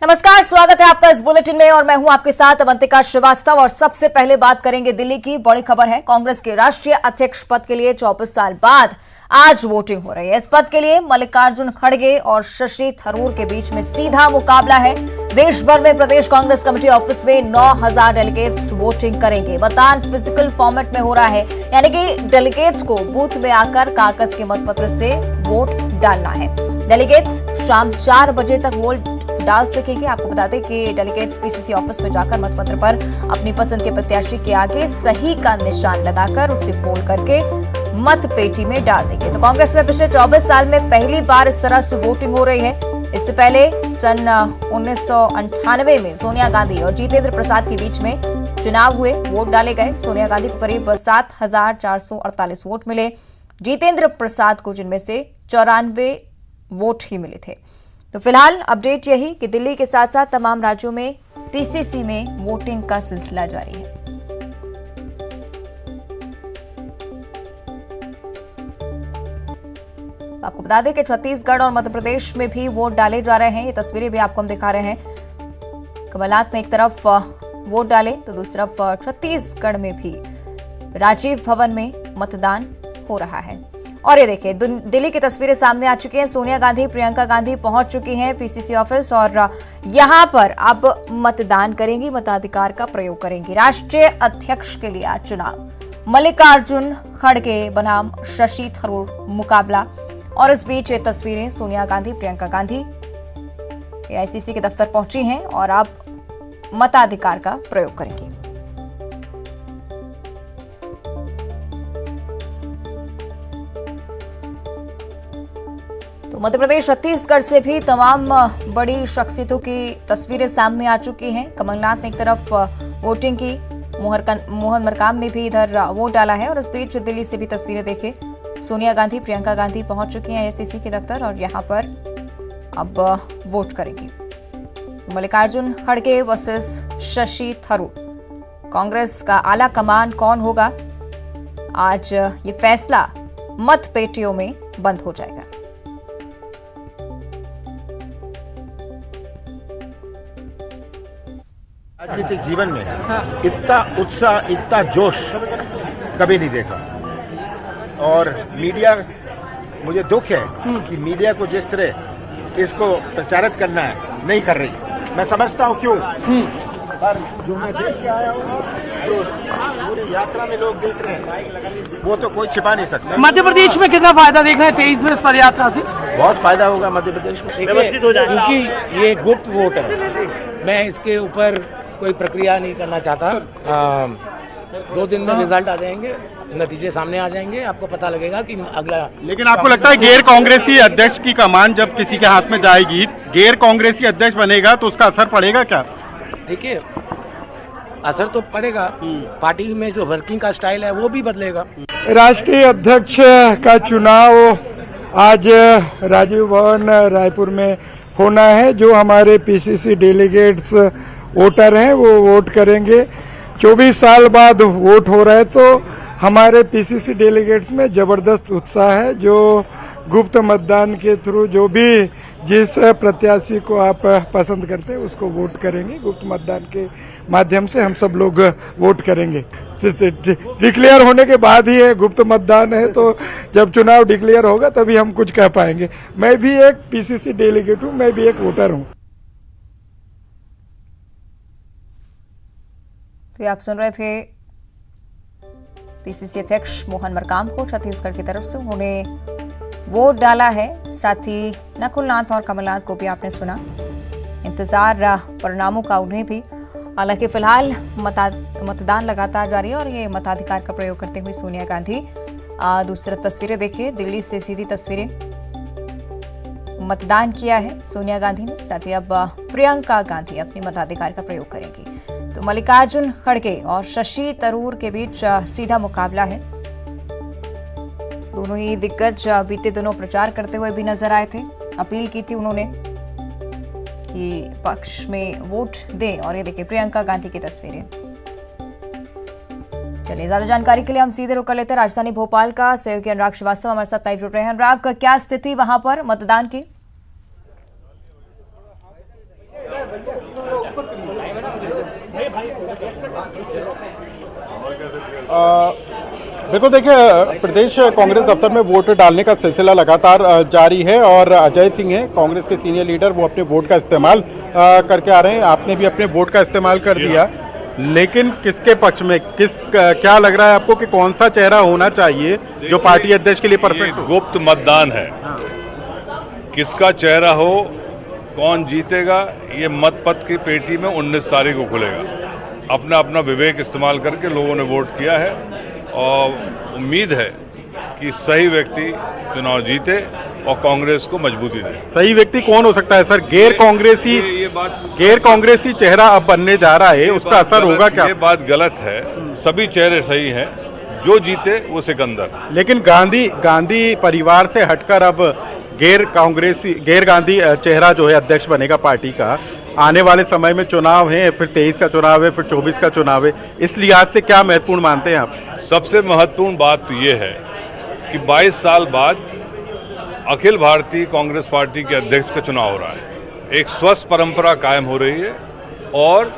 नमस्कार, स्वागत है आपका इस बुलेटिन में और मैं हूं आपके साथ अवंतिका श्रीवास्तव। और सबसे पहले बात करेंगे दिल्ली की। बड़ी खबर है, कांग्रेस के राष्ट्रीय अध्यक्ष पद के लिए 24 साल बाद आज वोटिंग हो रही है। इस पद के लिए मल्लिकार्जुन खड़गे और शशि थरूर के बीच में सीधा मुकाबला है। देश भर में प्रदेश कांग्रेस कमेटी ऑफिस में 9000 डेलीगेट्स वोटिंग करेंगे। मतदान फिजिकल फॉर्मेट में हो रहा है, यानी कि डेलीगेट्स को बूथ में आकर कागज के मतपत्र से वोट डालना है। डेलीगेट्स शाम 4 बजे तक वोट डाल सकेंगे। आपको बता दें कि डेलीगेट्स पीसीसी ऑफिस में जाकर मतपत्र पर अपनी पसंद के प्रत्याशी के आगे सही का निशान लगाकर उसे फोल्ड करके मत पेटी में डाल देंगे। तो कांग्रेस में पिछले 24 साल में पहली बार इस तरह से वोटिंग हो रही है। इससे पहले सन 1998 में सोनिया गांधी और जितेंद्र प्रसाद के बीच में चुनाव हुए, वोट डाले गए। सोनिया गांधी को करीब 7448 वोट मिले, जितेंद्र प्रसाद को जिनमें से 94 वोट ही मिले थे। तो फिलहाल अपडेट यही कि दिल्ली के साथ साथ तमाम राज्यों में पीसीसी में वोटिंग का सिलसिला जारी है। आपको बता दें कि छत्तीसगढ़ और मध्य प्रदेश में भी वोट डाले जा रहे हैं। ये तस्वीरें भी आपको हम दिखा रहे हैं। कमलनाथ ने एक तरफ वोट डाले तो दूसरी तरफ छत्तीसगढ़ में भी राजीव भवन में मतदान हो रहा है। और ये देखिए, दिल्ली की तस्वीरें सामने आ चुकी हैं। सोनिया गांधी, प्रियंका गांधी पहुंच चुकी हैं पीसीसी ऑफिस और यहां पर अब मतदान करेंगी, मताधिकार का प्रयोग करेंगी। राष्ट्रीय अध्यक्ष के लिए आज चुनाव, मल्लिकार्जुन खड़गे बनाम शशि थरूर मुकाबला। और इस बीच ये तस्वीरें सोनिया गांधी, प्रियंका गांधी एआईसीसी के दफ्तर पहुंची हैं और अब मताधिकार का प्रयोग करेंगी। तो मध्य प्रदेश, छत्तीसगढ़ से भी तमाम बड़ी शख्सियतों की तस्वीरें सामने आ चुकी हैं। कमलनाथ ने एक तरफ वोटिंग की, मोहन मरकाम ने भी इधर वोट डाला है। और इस बीच दिल्ली से भी तस्वीरें देखें, सोनिया गांधी, प्रियंका गांधी पहुंच चुकी हैं एआईसीसी के दफ्तर और यहां पर अब वोट करेंगी। मल्लिकार्जुन खड़गे वर्सेस शशि थरूर, कांग्रेस का आला कमान कौन होगा, आज ये फैसला मत पेटियों में बंद हो जाएगा। राजनीतिक जीवन में इतना उत्साह, इतना जोश कभी नहीं देखा। और मीडिया, मुझे दुख है कि मीडिया को जिस तरह इसको प्रचारित करना है नहीं कर रही। मैं समझता हूँ क्यों, पर जो मैं देख के आया हूँ, जो पूरी यात्रा में लोग देख रहे हैं, वो तो कोई छिपा नहीं सकता। मध्य प्रदेश में कितना फायदा देख रहे हैं 23 में इस पद यात्रा से? बहुत फायदा होगा मध्य प्रदेश में, क्योंकि ये गुप्त वोट है। मैं इसके ऊपर कोई प्रक्रिया नहीं करना चाहता। 2 दिन में रिजल्ट आ जाएंगे, नतीजे सामने आ जाएंगे, आपको पता लगेगा कि अगला। लेकिन आपको लगता है गैर कांग्रेसी अध्यक्ष की कमान जब किसी के हाथ में जाएगी, गैर कांग्रेसी अध्यक्ष बनेगा तो उसका असर पड़ेगा क्या? देखिए, असर तो पड़ेगा। पार्टी में जो वर्किंग का स्टाइल है वो भी बदलेगा। राष्ट्रीय अध्यक्ष का चुनाव आज राजीव भवन रायपुर में होना है। जो हमारे पीसीसी डेलीगेट्स वोटर हैं वो वोट करेंगे। 24 साल बाद वोट हो रहा है तो हमारे पीसीसी डेलीगेट्स में जबरदस्त उत्साह है। जो गुप्त मतदान के थ्रू जो भी जिस प्रत्याशी को आप पसंद करते हैं उसको वोट करेंगे। गुप्त मतदान के माध्यम से हम सब लोग वोट करेंगे। डिक्लेयर होने के बाद ही गुप्त मतदान है, तो जब चुनाव डिक्लेयर होगा तभी हम कुछ कह पाएंगे। मैं भी एक पीसीसी डेलीगेट हूँ, मैं भी एक वोटर हूँ। तो आप सुन रहे थे पीसीसी अध्यक्ष मोहन मरकाम को छत्तीसगढ़ की तरफ से, उन्होंने वोट डाला है। साथ ही नकुलनाथ और कमलनाथ को भी आपने सुना। इंतजार परिणामों का उन्हें भी। हालांकि फिलहाल मतदान लगातार जारी है और ये मताधिकार का प्रयोग करते हुए सोनिया गांधी। दूसरी तरफ तस्वीरें देखिए, दिल्ली से सीधी तस्वीरें, मतदान किया है सोनिया गांधी ने। साथ ही अब प्रियंका गांधी अपने मताधिकार का प्रयोग करेंगी। तो मल्लिकार्जुन खड़गे और शशि थरूर के बीच सीधा मुकाबला है। दोनों ही दिग्गज बीते दिनों प्रचार करते हुए भी नजर आए थे। अपील की थी उन्होंने कि पक्ष में वोट दें। और ये देखिए प्रियंका गांधी की तस्वीरें। चलिए, ज्यादा जानकारी के लिए हम सीधे रुक कर लेते हैं राजधानी भोपाल का। सहयोगी अनुराग श्रीवास्तव हमारे साथ लाइव जुड़ रहे हैं। अनुराग, क्या स्थिति वहां पर मतदान की? बिल्कुल, देखिए प्रदेश कांग्रेस दफ्तर में वोट डालने का सिलसिला लगातार जारी है और अजय सिंह हैं कांग्रेस के सीनियर लीडर, वो अपने वोट का इस्तेमाल करके आ रहे हैं। आपने भी अपने वोट का इस्तेमाल कर दिया, लेकिन किसके पक्ष में क्या लग रहा है आपको कि कौन सा चेहरा होना चाहिए जो पार्टी अध्यक्ष के लिए परफेक्ट हो? गुप्त मतदान है, किसका चेहरा हो, कौन जीतेगा, ये मतपत्र की पेटी में 19 तारीख को खुलेगा। अपना अपना विवेक इस्तेमाल करके लोगों ने वोट किया है और उम्मीद है कि सही व्यक्ति चुनाव जीते और कांग्रेस को मजबूती दे। सही व्यक्ति कौन हो सकता है सर? गैर कांग्रेसी चेहरा अब बनने जा रहा है, उसका असर होगा क्या? ये बात गलत है, सभी चेहरे सही हैं, जो जीते वो सिकंदर। लेकिन गांधी परिवार से हटकर अब गैर गांधी चेहरा जो है अध्यक्ष बनेगा पार्टी का। आने वाले समय में चुनाव है, फिर 23 का चुनाव है, फिर 24 का चुनाव है, इस लिहाज से क्या महत्वपूर्ण मानते हैं आप? सबसे महत्वपूर्ण बात तो ये है कि 22 साल बाद अखिल भारतीय कांग्रेस पार्टी के अध्यक्ष का चुनाव हो रहा है। एक स्वस्थ परंपरा कायम हो रही है और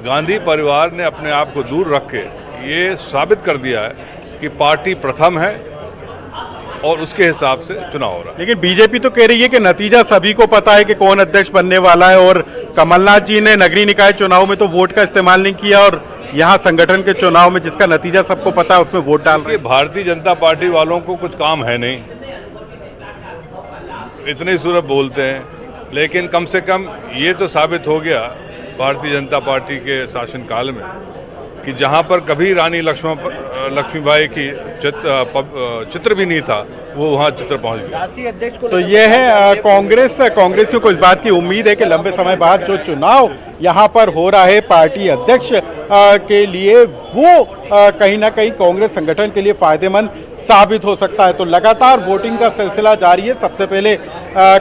गांधी परिवार ने अपने आप को दूर रख के ये साबित कर दिया है कि पार्टी प्रथम है और उसके हिसाब से चुनाव हो रहा है। लेकिन बीजेपी तो कह रही है कि नतीजा सभी को पता है कि कौन अध्यक्ष बनने वाला है, और कमलनाथ जी ने नगरीय निकाय चुनाव में तो वोट का इस्तेमाल नहीं किया और यहाँ संगठन के चुनाव में जिसका नतीजा सबको पता है उसमें वोट डाल रहे हैं। भारतीय जनता पार्टी वालों को कुछ काम है नहीं, इतने ही सिर्फ बोलते हैं, लेकिन कम से कम ये तो साबित हो गया भारतीय जनता पार्टी के शासनकाल में कि जहां पर कभी रानी लक्ष्मीबाई की चित्र भी नहीं था, वो वहां चित्र पहुंच गया। तो ये है कांग्रेसियों को इस बात की उम्मीद है कि लंबे समय बाद जो चुनाव यहाँ पर हो रहा है पार्टी अध्यक्ष के लिए, वो कहीं ना कहीं कांग्रेस संगठन के लिए फायदेमंद साबित हो सकता है। तो लगातार वोटिंग का सिलसिला जारी है। सबसे पहले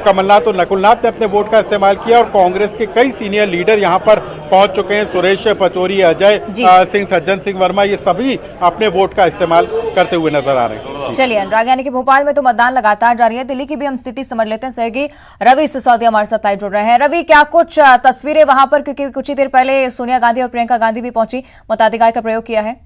कमलनाथ और नकुलनाथ ने अपने वोट का इस्तेमाल किया और कांग्रेस के कई सीनियर लीडर यहाँ पर पहुंच चुके हैं। सुरेश पचौरी, अजय सिंह, सज्जन सिंह वर्मा, ये सभी अपने वोट का इस्तेमाल करते हुए नजर आ रहे हैं। चलिए अनुराग, यानी कि भोपाल में तो मतदान लगातार जारी है। दिल्ली की भी हम स्थिति समझ लेते हैं। सहयोगी रवि सिसोदिया हमारे साथ लाइव जुड़ रहे हैं। रवि, क्या कुछ तस्वीरें वहां पर, क्योंकि कुछ ही देर पहले सोनिया गांधी और प्रियंका गांधी भी पहुंची, मताधिकार का प्रयोग किया है?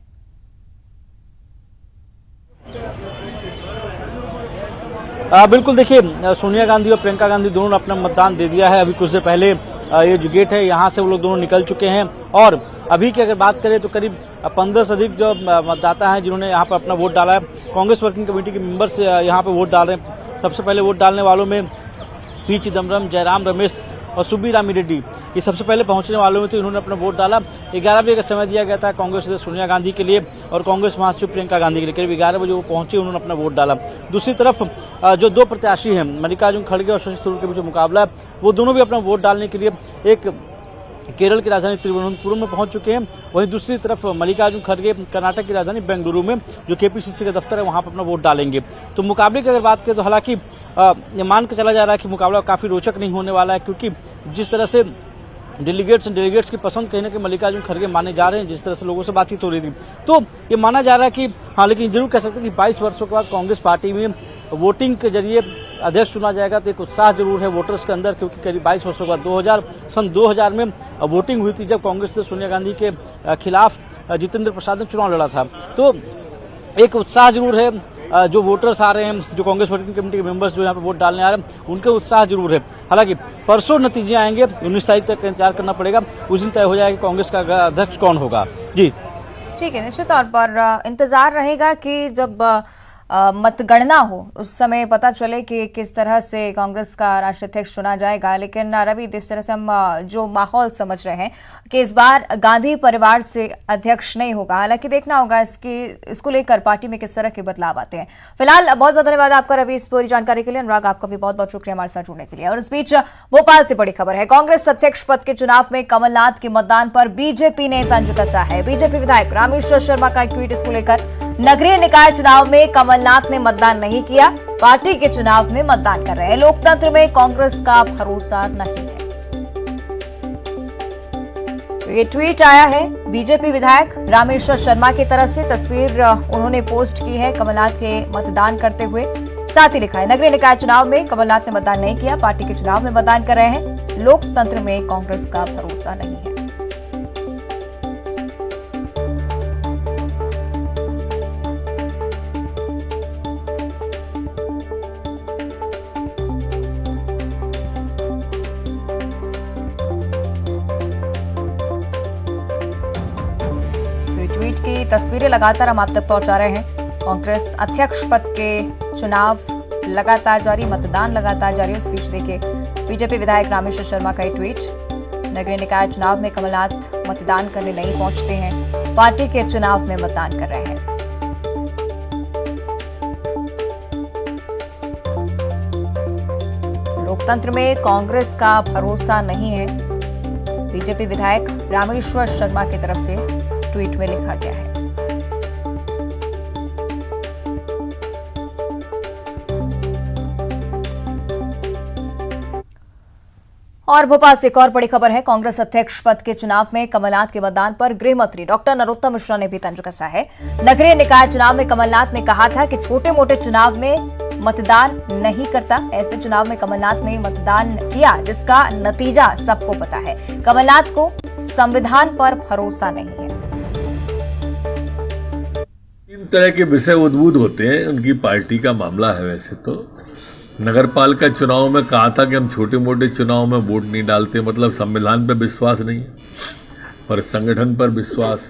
बिल्कुल, देखिए सोनिया गांधी और प्रियंका गांधी दोनों ने अपना मतदान दे दिया है। अभी कुछ देर पहले ये जो गेट है यहाँ से वो लोग दोनों निकल चुके हैं और अभी की अगर बात करें तो करीब 15 से अधिक जो मतदाता हैं जिन्होंने यहाँ पर अपना वोट डाला है। कांग्रेस वर्किंग कमेटी के मेंबर्स यहाँ पर वोट डाल रहे हैं। सबसे पहले वोट डालने वालों में पी चिदम्बरम, जयराम रमेश और सुब्बी रामी रेड्डी, ये सबसे पहले पहुंचने वालों में थे। इन्होंने अपना वोट डाला। 11 बजे का समय दिया गया था कांग्रेस अध्यक्ष सोनिया गांधी के लिए और कांग्रेस महासचिव प्रियंका गांधी के लिए। करीब 11 बजे वो पहुंचे, उन्होंने अपना वोट डाला। दूसरी तरफ जो दो प्रत्याशी हैं, मल्लिकार्जुन खड़गे और शशि थरूर के बीच मुकाबला है, वो दोनों भी अपना वोट डालने के लिए एक केरल की राजधानी तिरुवनंतपुरम में पहुंच चुके हैं। वहीं दूसरी तरफ मल्लिकार्जुन खड़गे कर्नाटक की राजधानी बेंगलुरु में जो केपीसीसी का दफ्तर है वहां पर अपना वोट डालेंगे। तो मुकाबले की अगर बात करें तो हालांकि ये मान के चला जा रहा है कि मुकाबला काफी रोचक नहीं होने वाला है, क्योंकि जिस तरह से डेलीगेट्स की पसंद कहीं ना कहीं मल्लिकार्जुन खड़गे माने जा रहे हैं, जिस तरह से लोगों से बातचीत हो रही थी, तो ये माना जा रहा है कि हाँ, लेकिन जरूर कह सकते हैं कि 22 वर्षों के बाद कांग्रेस पार्टी में वोटिंग के जरिए अध्यक्ष चुना जाएगा। तो एक उत्साह जरूर है वोटर्स के अंदर, क्योंकि करीब 22 वर्षों के बाद सन 2000 में वोटिंग हुई थी जब कांग्रेस ने सोनिया गांधी के खिलाफ जितेंद्र प्रसाद ने चुनाव लड़ा था। तो एक उत्साह जरूर है। जो वोटर्स आ रहे हैं, जो कांग्रेस वर्किंग कमेटी के मेंबर्स जो यहाँ पे वोट डालने आ रहे हैं, उनके उत्साह जरूर है। हालांकि परसों नतीजे आएंगे, 19 तारीख तक का इंतजार करना पड़ेगा। उस दिन तय हो जाएगा कांग्रेस का अध्यक्ष कौन होगा। जी ठीक है, निश्चित तौर पर इंतजार रहेगा कि जब मतगणना हो उस समय पता चले कि किस तरह से कांग्रेस का राष्ट्रीय अध्यक्ष चुना जाएगा। लेकिन रवि, जिस तरह से हम जो माहौल समझ रहे हैं कि इस बार गांधी परिवार से अध्यक्ष नहीं होगा, हालांकि देखना होगा इसको लेकर पार्टी में किस तरह के बदलाव आते हैं। फिलहाल बहुत बहुत धन्यवाद आपका रवि इस पूरी जानकारी के लिए। अनुराग, आपका भी बहुत बहुत शुक्रिया हमारे साथ जुड़ने के लिए। और इस बीच भोपाल से बड़ी खबर है, कांग्रेस अध्यक्ष पद के चुनाव में कमलनाथ के मतदान पर बीजेपी ने तंज कसा है। बीजेपी विधायक रामेश्वर शर्मा का एक ट्वीट इसको लेकर, नगरीय निकाय चुनाव में कमलनाथ ने मतदान नहीं किया, पार्टी के चुनाव में मतदान कर रहे हैं। लोकतंत्र में कांग्रेस का भरोसा नहीं है। तो ये ट्वीट आया है बीजेपी विधायक रामेश्वर शर्मा की तरफ से। तस्वीर उन्होंने पोस्ट की है कमलनाथ के मतदान करते हुए। साथ ही लिखा है, नगरीय निकाय चुनाव में कमलनाथ ने मतदान नहीं किया, पार्टी के चुनाव में मतदान कर रहे हैं। लोकतंत्र में कांग्रेस का भरोसा नहीं है। की तस्वीरें लगातार हम आप तक पहुंचा रहे हैं। कांग्रेस अध्यक्ष पद के चुनाव लगातार जारी, मतदान लगातार जारी। उस बीच देखिए बीजेपी विधायक रामेश्वर शर्मा का ट्वीट, नगरीय निकाय चुनाव में कमलनाथ मतदान करने नहीं पहुंचते हैं, पार्टी के चुनाव में मतदान कर रहे हैं। लोकतंत्र में कांग्रेस का भरोसा नहीं है, बीजेपी विधायक रामेश्वर शर्मा की तरफ से ट्वीट में लिखा गया है। और भोपाल से एक और बड़ी खबर है। कांग्रेस अध्यक्ष पद के चुनाव में कमलनाथ के मतदान पर गृह मंत्री डॉक्टर नरोत्तम मिश्रा ने भी तंज कसा है। नगरीय निकाय चुनाव में कमलनाथ ने कहा था कि छोटे मोटे चुनाव में मतदान नहीं करता, ऐसे चुनाव में कमलनाथ ने मतदान किया जिसका नतीजा सबको पता है। कमलनाथ को संविधान पर भरोसा नहीं है। तीन तरह के विषय उद्भूत होते हैं, उनकी पार्टी का मामला है। वैसे तो नगरपालिका चुनाव में कहा था कि हम छोटे मोटे चुनाव में वोट नहीं डालते, मतलब संविधान पर विश्वास नहीं है पर संगठन पर विश्वास।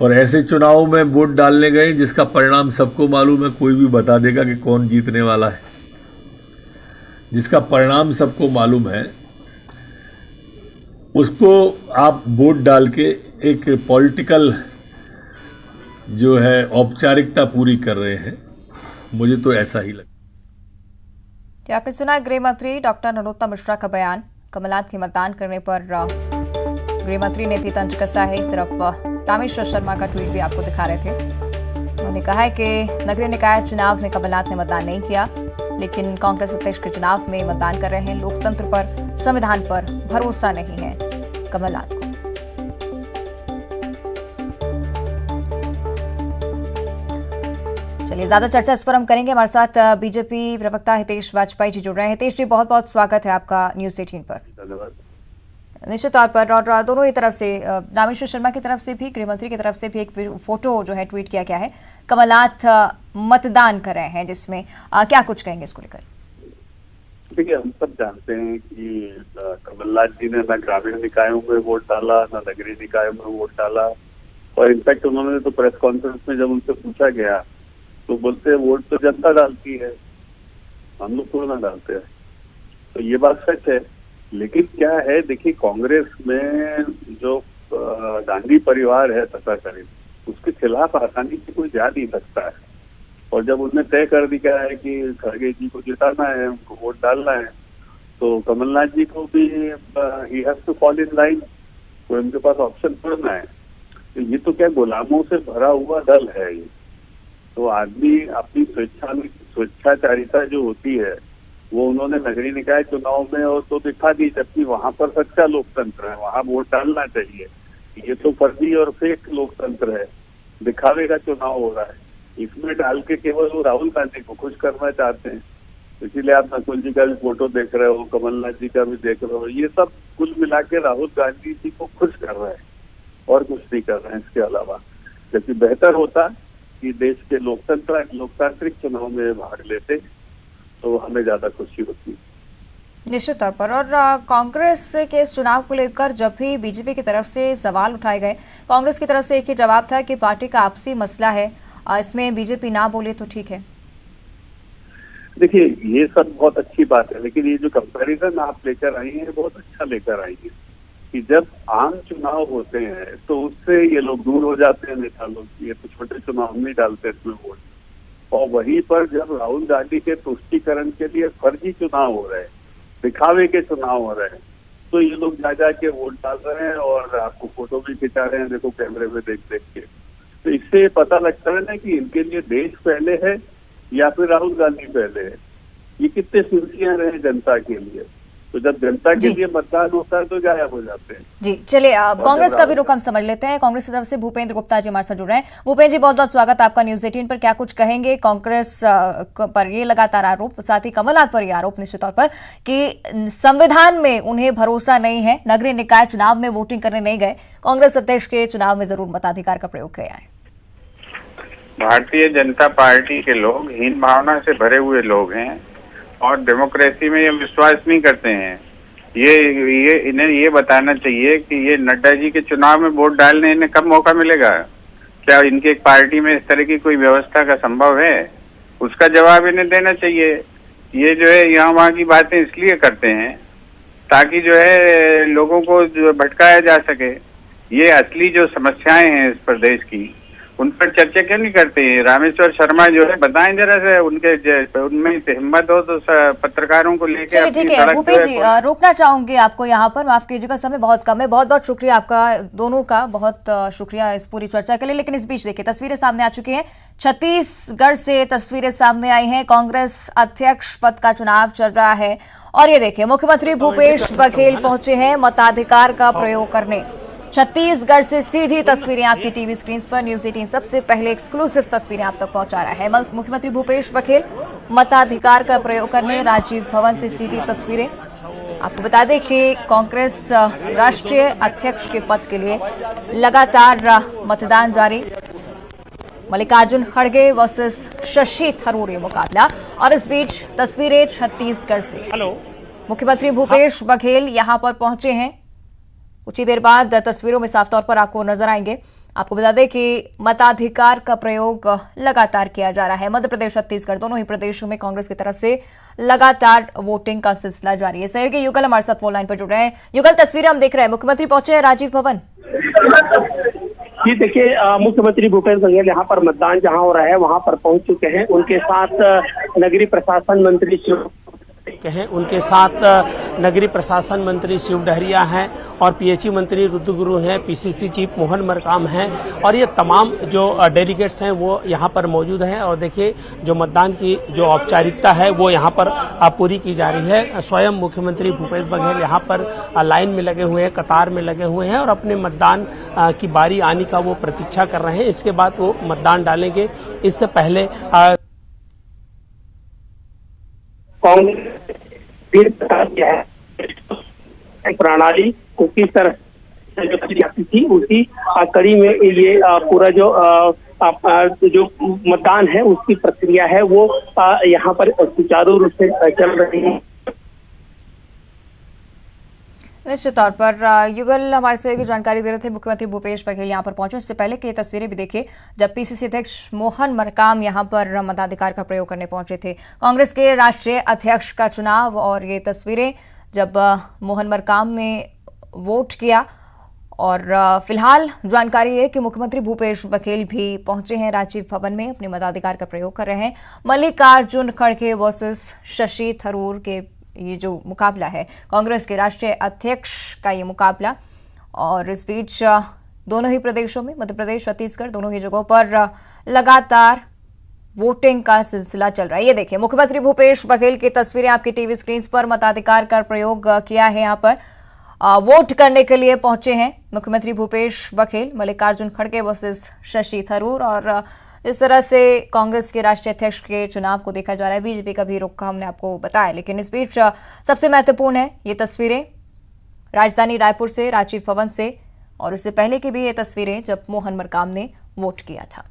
और ऐसे चुनाव में वोट डालने गए जिसका परिणाम सबको मालूम है, कोई भी बता देगा कि कौन जीतने वाला है। जिसका परिणाम सबको मालूम है उसको आप वोट डाल के एक पॉलिटिकल जो है औपचारिकता पूरी कर रहे हैं। मुझे तो ऐसा ही लगता। आपने सुना गृह मंत्री डॉक्टर नरोत्तम मिश्रा का बयान। कमलनाथ के मतदान करने पर गृह मंत्री ने भी तंज कसा है। एक तरफ रामेश्वर शर्मा का ट्वीट भी आपको दिखा रहे थे। उन्होंने कहा है कि नगरीय निकाय चुनाव में कमलनाथ ने मतदान नहीं किया, लेकिन कांग्रेस अध्यक्ष के चुनाव में मतदान कर रहे हैं। लोकतंत्र पर, संविधान पर भरोसा नहीं है कमलनाथ को। चलिए ज्यादा चर्चा इस पर हम करेंगे। हमारे साथ बीजेपी प्रवक्ता हितेश वाजपेयी जी जुड़ रहे हैं। हितेश जी, बहुत बहुत स्वागत है आपका न्यूज 18 पर। धन्यवाद। निश्चित तौर पर और दोनों ही तरफ से, रामेश्वर शर्मा की तरफ से भी, गृह मंत्री की तरफ से भी एक फोटो जो है ट्वीट किया गया है। कमलनाथ मतदान कर रहे हैं जिसमें क्या कुछ कहेंगे इसको लेकर? देखिए, हम सब जानते हैं कि कमलनाथ जी ने न ग्रामीण निकायों में वोट डाला, न नगरीय निकायों में वोट डाला। और इनफैक्ट उन्होंने तो प्रेस कॉन्फ्रेंस में जब उनसे पूछा गया तो बोलते हैं वोट तो जनता डालती है, हम लोग थोड़ा ना डालते हैं। तो ये बात सच है। लेकिन क्या है, देखिए कांग्रेस में जो गांधी परिवार है तथाकथित, उसके खिलाफ आसानी से कोई जा नहीं सकता है। और जब उन्होंने तय कर दिया है कि खड़गे जी को जिताना है, उनको वोट डालना है, तो कमलनाथ जी को भी he have to fall in line. तो उनके पास ऑप्शन पड़ना है। तो ये तो क्या गुलामों से भरा हुआ दल है ये। तो आदमी अपनी स्वेच्छाचारिता जो होती है वो उन्होंने नगरीय निकाय चुनाव में और तो दिखा दी, जबकि वहां पर सच्चा लोकतंत्र है, वहां वोट डालना चाहिए। ये तो फर्जी और फेक लोकतंत्र है, दिखावे का चुनाव हो रहा है। इसमें डाल के केवल वो राहुल गांधी को खुश करना चाहते हैं। इसीलिए आप नकुल जी का भी फोटो देख रहे हो, कमलनाथ जी का भी देख रहे हो। ये सब कुल मिला के राहुल गांधी जी को खुश कर रहे हैं और कुछ नहीं कर रहे हैं इसके अलावा। जबकि बेहतर होता कि देश के लोकतांत्रिक चुनाव में भाग लेते तो हमें ज्यादा खुशी होती। निश्चित तौर पर। और कांग्रेस के इस चुनाव को लेकर जब भी बीजेपी की तरफ से सवाल उठाए गए, कांग्रेस की तरफ से एक ही जवाब था कि पार्टी का आपसी मसला है, इसमें बीजेपी ना बोले तो ठीक है। देखिए, ये सब बहुत अच्छी बात है, लेकिन ये जो कंपैरिजन आप लेकर आई है बहुत अच्छा लेकर आई है कि जब आम चुनाव होते हैं तो उससे ये लोग दूर हो जाते हैं, नेता लोग, ये तो छोटे चुनाव नहीं डालते इसमें वोट। और वहीं पर जब राहुल गांधी के तुष्टीकरण के लिए फर्जी चुनाव हो रहे हैं, दिखावे के चुनाव हो रहे हैं, तो ये लोग जा के वोट डाल रहे हैं और आपको फोटो भी खिंचा रहे हैं, देखो कैमरे में देख के। तो इससे पता लगता है ना कि इनके लिए देश पहले है या फिर राहुल गांधी पहले है। ये कितने सिंसियर हैं जनता के लिए। तो जब जनता के लिए मतदान होता है तो गायब हो जाते हैं। जी चलिए, कांग्रेस का भी रुख हम समझ लेते हैं। कांग्रेस की तरफ से भूपेंद्र गुप्ता जी हमारे साथ जुड़ रहे हैं। भूपेंद्र जी, बहुत बहुत स्वागत आपका न्यूज 18 पर। क्या कुछ कहेंगे? कांग्रेस पर ये लगातार आरोप, साथ ही कमलनाथ पर ये आरोप निश्चित तौर पर कि संविधान में उन्हें भरोसा नहीं है, नगरीय निकाय चुनाव में वोटिंग करने नहीं गए, कांग्रेस अध्यक्ष के चुनाव में जरूर मताधिकार का प्रयोग किया है। भारतीय जनता पार्टी के लोग हीन भावना से भरे हुए लोग हैं और डेमोक्रेसी में ये विश्वास नहीं करते हैं। ये इन्हें ये बताना चाहिए कि ये नड्डा जी के चुनाव में वोट डालने इन्हें कब मौका मिलेगा। क्या इनके पार्टी में इस तरह की कोई व्यवस्था का संभव है? उसका जवाब इन्हें देना चाहिए। ये जो है यहाँ वहाँ की बातें इसलिए करते हैं ताकि जो है लोगों को जो भटकाया जा सके। ये असली जो समस्याएं हैं इस प्रदेश की, उन पर चर्चा क्यों नहीं करते हैं? रामेश्वर शर्मा जो है बताएं जरा से, उनमें हिम्मत हो तो पत्रकारों को लेकर। चलिए ठीक है भूपेश जी, रोकना चाहूंगी आपको यहाँ पर, माफ कीजिएगा समय बहुत कम है। बहुत बहुत शुक्रिया आपका दोनों का, बहुत शुक्रिया इस पूरी चर्चा के लिए। लेकिन इस बीच देखिए तस्वीरें सामने आ चुकी हैं, छत्तीसगढ़ से तस्वीरें सामने आई हैं। कांग्रेस अध्यक्ष पद का चुनाव चल रहा है और ये देखिए मुख्यमंत्री भूपेश बघेल पहुंचे हैं मताधिकार का प्रयोग करने। छत्तीसगढ़ से सीधी तस्वीरें आपकी टीवी स्क्रीन पर। न्यूज 18 सबसे पहले एक्सक्लूसिव तस्वीरें आप तक पहुंचा रहा है। मुख्यमंत्री भूपेश बघेल मताधिकार का प्रयोग करने राजीव भवन से सीधी तस्वीरें। आपको बता दें कि कांग्रेस राष्ट्रीय अध्यक्ष के पद के लिए लगातार मतदान जारी। मल्लिकार्जुन खड़गे वर्सेस शशि थरूर ये मुकाबला। और इस बीच तस्वीरें छत्तीसगढ़ से। मुख्यमंत्री भूपेश बघेल यहां पर पहुंचे हैं। कुछ ही देर बाद तस्वीरों में साफ तौर पर आपको नजर आएंगे। आपको बता दें कि मताधिकार का प्रयोग लगातार किया जा रहा है। मध्य प्रदेश छत्तीसगढ़ दोनों ही प्रदेशों में कांग्रेस की तरफ से लगातार वोटिंग का सिलसिला जारी है। सहयोगी युगल हमारे साथ फोन लाइन पर जुड़ रहे हैं। युगल, तस्वीरें हम देख रहे हैं, मुख्यमंत्री पहुंचे हैं राजीव भवन। जी देखिए, मुख्यमंत्री भूपेश बघेल यहाँ पर मतदान जहाँ हो रहा है वहाँ पर पहुंच चुके हैं। उनके साथ नगरीय प्रशासन मंत्री शिव डहरिया हैं और पीएचई मंत्री रुद्रगुरु हैं, पीसीसी चीफ मोहन मरकाम हैं और ये तमाम जो डेलीगेट्स हैं वो यहाँ पर मौजूद हैं। और देखिए जो मतदान की जो औपचारिकता है वो यहाँ पर पूरी की जा रही है। स्वयं मुख्यमंत्री भूपेश बघेल यहाँ पर लाइन में लगे हुए हैं, कतार में लगे हुए हैं और अपने मतदान की बारी आने का वो प्रतीक्षा कर रहे हैं। इसके बाद वो मतदान डालेंगे। इससे पहले प्रणाली को किस तरह से जो जाती थी उसी कड़ी में ये पूरा जो मतदान है उसकी प्रक्रिया है वो यहाँ पर सुचारू रूप से चल रही है। निश्चित तौर पर युगल हमारे सहयोगी जानकारी दे रहे थे। मुख्यमंत्री भूपेश बघेल यहाँ पर पहुंचे। इससे पहले की तस्वीरें भी देखिए जब पीसीसी अध्यक्ष मोहन मरकाम यहाँ पर मताधिकार का प्रयोग करने पहुंचे थे। कांग्रेस के राष्ट्रीय अध्यक्ष का चुनाव और ये तस्वीरें जब मोहन मरकाम ने वोट किया। और फिलहाल जानकारी है कि मुख्यमंत्री भूपेश बघेल भी पहुंचे हैं राजीव भवन में, अपने मताधिकार का प्रयोग कर रहे हैं। मल्लिकार्जुन खड़गे वर्सेस शशि थरूर के ये जो मुकाबला है, कांग्रेस के राष्ट्रीय अध्यक्ष का ये मुकाबला। और इस बीच दोनों ही प्रदेशों में, मध्य प्रदेश छत्तीसगढ़ दोनों ही जगहों पर लगातार वोटिंग का सिलसिला चल रहा है। ये देखिए मुख्यमंत्री भूपेश बघेल की तस्वीरें आपकी टीवी स्क्रीन पर। मताधिकार का प्रयोग किया है, यहाँ पर वोट करने के लिए पहुंचे हैं मुख्यमंत्री भूपेश बघेल। मल्लिकार्जुन खड़गे वर्सेस शशि थरूर। और इस तरह से कांग्रेस के राष्ट्रीय अध्यक्ष के चुनाव को देखा जा रहा है। बीजेपी का भी रुख हमने आपको बताया। लेकिन इस बीच सबसे महत्वपूर्ण है ये तस्वीरें राजधानी रायपुर से, राजीव भवन से। और इससे पहले की भी ये तस्वीरें जब मोहन मरकाम ने वोट किया था।